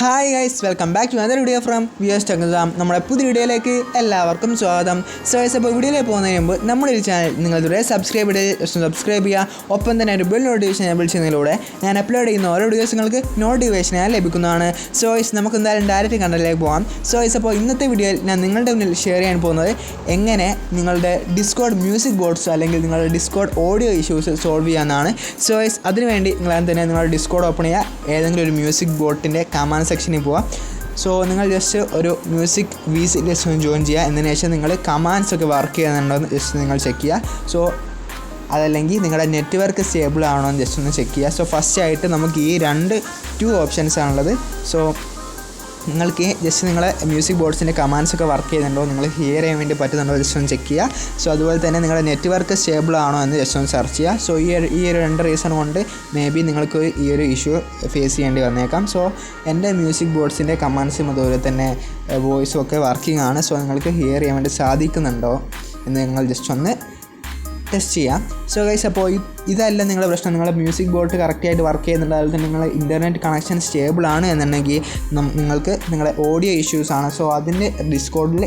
Hi guys, welcome back to another video from TECH NIZAM. നമ്മുടെ പുതിയ വീഡിയോയിലേക്ക് എല്ലാവർക്കും സ്വാഗതം. സോ ഗൈസ്, അപ്പോൾ വീഡിയോയിലേക്ക് പോകുന്നതിന് മുമ്പ് നമ്മുടെ ഈ ചാനൽ നിങ്ങളിതുവരെ സബ്സ്ക്രൈബ് ചെയ്യുക. ഒപ്പം തന്നെ ഒരു ബെൽ നോട്ടിഫിക്കേഷൻ എനേബിൾ ചെയ്യുന്നതിലൂടെ ഞാൻ അപ്ലോഡ് ചെയ്യുന്ന ഓരോ വീഡിയോസ് നിങ്ങൾക്ക് നോട്ടിഫിക്കേഷനായി ലഭിക്കുന്നതാണ്. സോ ഗൈസ്, നമുക്ക് എന്തായാലും ഡയറക്റ്റ് കണ്ടന്റിലേക്ക് പോകാം. സോ ഗൈസ്, അപ്പോൾ ഇന്നത്തെ വീഡിയോയിൽ ഞാൻ നിങ്ങളുടെ മുന്നിൽ ഷെയർ ചെയ്യാൻ പോകുന്നത് എങ്ങനെ നിങ്ങളുടെ ഡിസ്കോഡ് മ്യൂസിക് ബോർഡ്സ് അല്ലെങ്കിൽ നിങ്ങളുടെ ഡിസ്കോഡ് ഓഡിയോ ഇഷ്യൂസ് സോൾവ് ചെയ്യാമെന്നാണ്. സോ ഗൈസ്, അതിനുവേണ്ടി നിങ്ങൾ തന്നെ നിങ്ങളുടെ ഡിസ്കോഡ് ഓപ്പൺ ചെയ്യുക, ഏതെങ്കിലും ഒരു മ്യൂസിക് ബോർഡിൻ്റെ കമാൻഡ് സെക്ഷനിൽ പോവാം. സോ നിങ്ങൾ ജസ്റ്റ് ഒരു മ്യൂസിക് VC ലിസ്റ്റ് ജോയിൻ ചെയ്യുക. എന്നതിന് ശേഷം നിങ്ങൾ കമാൻഡ്സ് ഒക്കെ വർക്ക് ചെയ്യുന്നുണ്ടോ എന്ന് ജസ്റ്റ് നിങ്ങൾ ചെക്ക് ചെയ്യുക. സോ അതല്ലെങ്കിൽ നിങ്ങളുടെ നെറ്റ്വർക്ക് സ്റ്റേബിൾ ആണോ എന്ന് ജസ്റ്റ് ഒന്ന് ചെക്ക് ചെയ്യുക. സോ ഫസ്റ്റ് ആയിട്ട് നമുക്ക് ഈ ടു ഓപ്ഷൻസ് ആണുള്ളത്. സോ നിങ്ങൾക്ക് ജസ്റ്റ് നിങ്ങളെ മ്യൂസിക് ബോർഡ്സിൻ്റെ കമാൻഡ്സ് ഒക്കെ വർക്ക് ചെയ്യുന്നുണ്ടോ, നിങ്ങൾ ഹിയർ ചെയ്യാൻ വേണ്ടി പറ്റുന്നുണ്ടോ ജസ്റ്റ് ഒന്ന് ചെക്ക് ചെയ്യുക. സോ അതുപോലെ തന്നെ നിങ്ങളുടെ നെറ്റ്വർക്ക് സ്റ്റേബിൾ ആണോ എന്ന് ജസ്റ്റ് ഒന്ന് സെർച്ച് ചെയ്യുക. സോ ഈ ഒരു രണ്ട് റീസൺ കൊണ്ട് മേ ബി നിങ്ങൾക്ക് ഈ ഒരു ഇഷ്യൂ ഫേസ് ചെയ്യേണ്ടി വന്നേക്കാം. സോ എൻ്റെ മ്യൂസിക് ബോർഡ്സിൻ്റെ കമാൻഡ്സും അതുപോലെ തന്നെ വോയിസും ഒക്കെ വർക്കിംഗ് ആണ്. സോ നിങ്ങൾക്ക് ഹിയർ ചെയ്യാൻ വേണ്ടി സാധിക്കുന്നുണ്ടോ എന്ന് നിങ്ങൾ ജസ്റ്റ് ഒന്ന് ടെസ്റ്റ് ചെയ്യാം. സോ ഗൈസ്, അപ്പോൾ ഇതല്ല നിങ്ങളുടെ പ്രശ്നം, നിങ്ങളുടെ മ്യൂസിക് ബോർഡ് കറക്റ്റായിട്ട് വർക്ക് ചെയ്യുന്നുണ്ട്, അതുപോലെ തന്നെ നിങ്ങളുടെ ഇൻ്റർനെറ്റ് കണക്ഷൻ സ്റ്റേബിൾ ആണ് എന്നുണ്ടെങ്കിൽ നിങ്ങൾക്ക് നിങ്ങളുടെ ഓഡിയോ ഇഷ്യൂസ് ആണ്. സോ അതിൻ്റെ ഡിസ്കോഡിൽ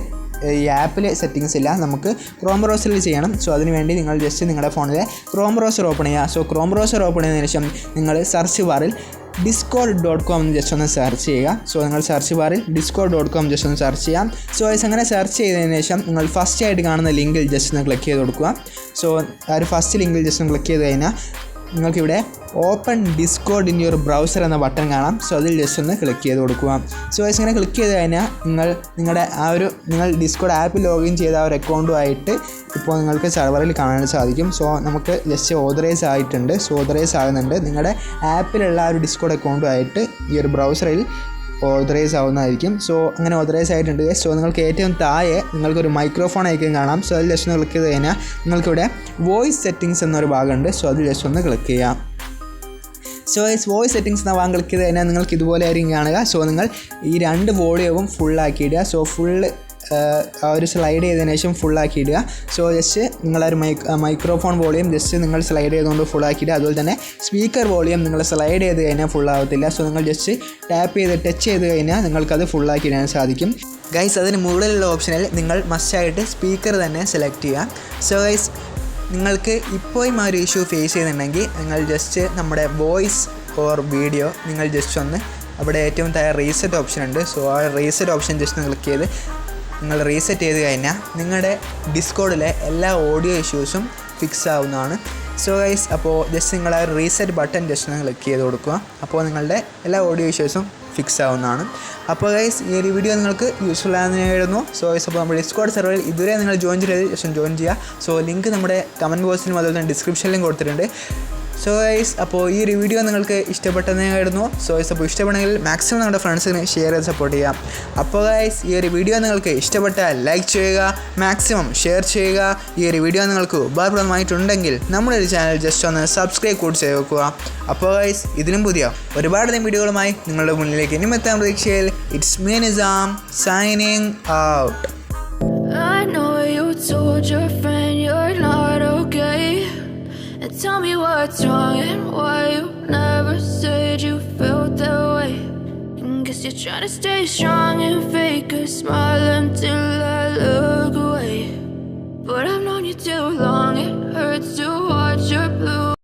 ഈ ആപ്പിൽ സെറ്റിങ്സ് ഇല്ല, നമുക്ക് ക്രോം ബ്രൗസറിൽ ചെയ്യണം. സോ അതിനുവേണ്ടി നിങ്ങൾ ജസ്റ്റ് നിങ്ങളുടെ ഫോണിലെ ക്രോം ബ്രൗസർ ഓപ്പൺ ചെയ്യുക. സോ ക്രോം ബ്രൗസർ ഓപ്പൺ ചെയ്തതിനു ശേഷം നിങ്ങൾ സെർച്ച് ബാറിൽ discord.com എന്ന് ജസ്റ്റ് ഒന്ന് സെർച്ച് ചെയ്യുക. സോ നിങ്ങൾ സെർച്ച് ബാറിൽ discord.com ജസ്റ്റ് ഒന്ന് സെർച്ച് ചെയ്യാം. സോ അങ്ങനെ സെർച്ച് ചെയ്തതിന് ശേഷം നിങ്ങൾ ഫസ്റ്റ് ആയിട്ട് കാണുന്ന ലിങ്കിൽ ജസ്റ്റ് ഒന്ന് ക്ലിക്ക് ചെയ്ത് കൊടുക്കുക. സോ ആ ഒരു ഫസ്റ്റ് ലിങ്കിൽ ജസ്റ്റ് ഒന്ന് ക്ലിക്ക് ചെയ്ത് കഴിഞ്ഞാൽ നിങ്ങൾക്കിവിടെ open Discord in your browser എന്ന ബട്ടൺ കാണാം. സോ അതിൽ ജസ്റ്റ് ഒന്ന് ക്ലിക്ക് ചെയ്ത് കൊടുക്കുക. സോ ഇങ്ങനെ ക്ലിക്ക് ചെയ്ത് കഴിഞ്ഞാൽ നിങ്ങൾ ഡിസ്കോഡ് ആപ്പ് ലോഗിൻ ചെയ്ത ആ ഒരു അക്കൗണ്ടുമായിട്ട് ഇപ്പോൾ നിങ്ങൾക്ക് സെർവറിൽ കാണാൻ സാധിക്കും. സോ നമുക്ക് ജസ്റ്റ് ഓതറൈസ് ആയിട്ടുണ്ട്. സോ ഓതറൈസ് ആകുന്നുണ്ട്. നിങ്ങളുടെ ആപ്പിലുള്ള ആ ഒരു ഡിസ്കോഡ് അക്കൗണ്ടുമായിട്ട് ഈ ഒരു ബ്രൗസറിൽ ഓതറൈസ് ആവുന്നതായിരിക്കും. സോ അങ്ങനെ ഓതറൈസ് ആയിട്ടുണ്ട്. സോ നിങ്ങൾക്ക് ഏറ്റവും താഴെ നിങ്ങൾക്കൊരു മൈക്രോഫോൺ ഐക്കൺ കാണാം. സോ അതിൽ ജസ്റ്റ് ഒന്ന് ക്ലിക്ക് ചെയ്ത് കഴിഞ്ഞാൽ നിങ്ങൾക്കിവിടെ വോയിസ് സെറ്റിങ്സ് എന്നൊരു ഭാഗമുണ്ട്. സോ അതിൽ ജസ്റ്റ് ഒന്ന് ക്ലിക്ക് ചെയ്യാം. സോ വോയിസ് സെറ്റിങ്സ് എന്ന ഭാഗം ക്ലിക്ക് ചെയ്ത് കഴിഞ്ഞാൽ നിങ്ങൾക്ക് ഇതുപോലെ ആയിരിക്കും കാണുക. സോ നിങ്ങൾ ഈ രണ്ട് വോളിയവും ഫുള്ളാക്കിയിടുക. സോ ഫുള്ള് ആ ഒരു സ്ലൈഡ് ചെയ്തതിനു ശേഷം ഫുള്ളാക്കിയിടുക. സോ ജസ്റ്റ് നിങ്ങളൊരു മൈക്രോഫോൺ വോളിയം ജസ്റ്റ് നിങ്ങൾ സ്ലൈഡ് ചെയ്തുകൊണ്ട് ഫുള്ളാക്കിയിടുക. അതുപോലെ തന്നെ സ്പീക്കർ വോളിയം നിങ്ങൾ സ്ലൈഡ് ചെയ്ത് കഴിഞ്ഞാൽ ഫുള്ളാവത്തില്ല. സോ നിങ്ങൾ ജസ്റ്റ് ടാപ്പ് ചെയ്ത് ടച്ച് ചെയ്ത് കഴിഞ്ഞാൽ നിങ്ങൾക്കത് ഫുള്ളാക്കിയിടാൻ സാധിക്കും. ഗൈസ്, അതിന് മുകളിലുള്ള ഓപ്ഷനിൽ നിങ്ങൾ മസ്റ്റായിട്ട് സ്പീക്കർ തന്നെ സെലക്ട് ചെയ്യുക. സോ ഗൈസ്, നിങ്ങൾക്ക് ഇപ്പോഴും ആ ഒരു ഇഷ്യൂ ഫേസ് ചെയ്യുന്നുണ്ടെങ്കിൽ നിങ്ങൾ ജസ്റ്റ് നമ്മുടെ വോയിസ് ഓർ വീഡിയോ നിങ്ങൾ ജസ്റ്റ് ഒന്ന് അവിടെ ഏറ്റവും താഴെ റീസെറ്റ് ഓപ്ഷൻ ഉണ്ട്. സോ ആ റീസെറ്റ് ഓപ്ഷൻ ജസ്റ്റ് ഒന്ന് ക്ലിക്ക് ചെയ്ത് നിങ്ങൾ റീസെറ്റ് ചെയ്ത് കഴിഞ്ഞാൽ നിങ്ങളുടെ ഡിസ്കോഡിലെ എല്ലാ ഓഡിയോ ഇഷ്യൂസും ഫിക്സ് ആവുന്നതാണ്. സോ ഗൈസ്, അപ്പോൾ ജസ്റ്റ് നിങ്ങൾ ആ റീസെറ്റ് ബട്ടൺ ജസ്റ്റ് ഒന്ന് ക്ലിക്ക് ചെയ്ത് കൊടുക്കുക. അപ്പോൾ നിങ്ങളുടെ എല്ലാ ഓഡിയോ ഇഷ്യൂസും ഫിക്സ് ആവുന്നതാണ്. അപ്പോൾ ഗൈസ്, ഈ ഒരു വീഡിയോ നിങ്ങൾക്ക് യൂസ്ഫുൾ ആണെന്ന് എഴുതുന്നു. സോ ഗൈസ്, അപ്പോൾ നമ്മുടെ ഡിസ്കോഡ് സെർവറിൽ ഇതുവരെ നിങ്ങൾ ജോയിൻ ചെയ്ത് ജസ്റ്റ് ജോയിൻ ചെയ്യുക. സോ ലിങ്ക് നമ്മുടെ കമൻറ്റ് ബോക്സിലും അതുപോലെ തന്നെ ഡിസ്ക്രിപ്ഷനിലും കൊടുത്തിട്ടുണ്ട്. സോ ഗൈസ്, അപ്പോൾ ഈ ഒരു വീഡിയോ നിങ്ങൾക്ക് ഇഷ്ടപ്പെട്ടെന്ന് കരുതുന്നു. സോ ഗൈസ്, അപ്പോൾ ഇഷ്ടപ്പെടെങ്കിൽ മാക്സിമം നമ്മുടെ ഫ്രണ്ട്സിന് ഷെയർ ചെയ്ത് സപ്പോർട്ട് ചെയ്യാം. അപ്പോൾ ഗൈസ്, ഈ ഒരു വീഡിയോ നിങ്ങൾക്ക് ഇഷ്ടപ്പെട്ടാൽ ലൈക്ക് ചെയ്യുക, മാക്സിമം ഷെയർ ചെയ്യുക. ഈ ഒരു വീഡിയോ നിങ്ങൾക്ക് ഉപകാരപ്രദമായിട്ടുണ്ടെങ്കിൽ നമ്മുടെ ഒരു ചാനൽ ജസ്റ്റ് ഒന്ന് സബ്സ്ക്രൈബ് കൂടി ചെയ്ത് വെക്കുക. അപ്പോൾ ഗൈസ്, ഇതിലും പുതിയ ഒരുപാട് വീഡിയോകളുമായി നിങ്ങളുടെ മുന്നിലേക്ക് ഇനിയും എത്താൻ പ്രതീക്ഷയിൽ it's me Nizam signing out. I know you told your friend you're not okay, and tell me what's wrong and why you never said you felt that way. Guess you're trying to stay strong and fake a smile until I look away, but I've known you too long, it hurts to watch your blue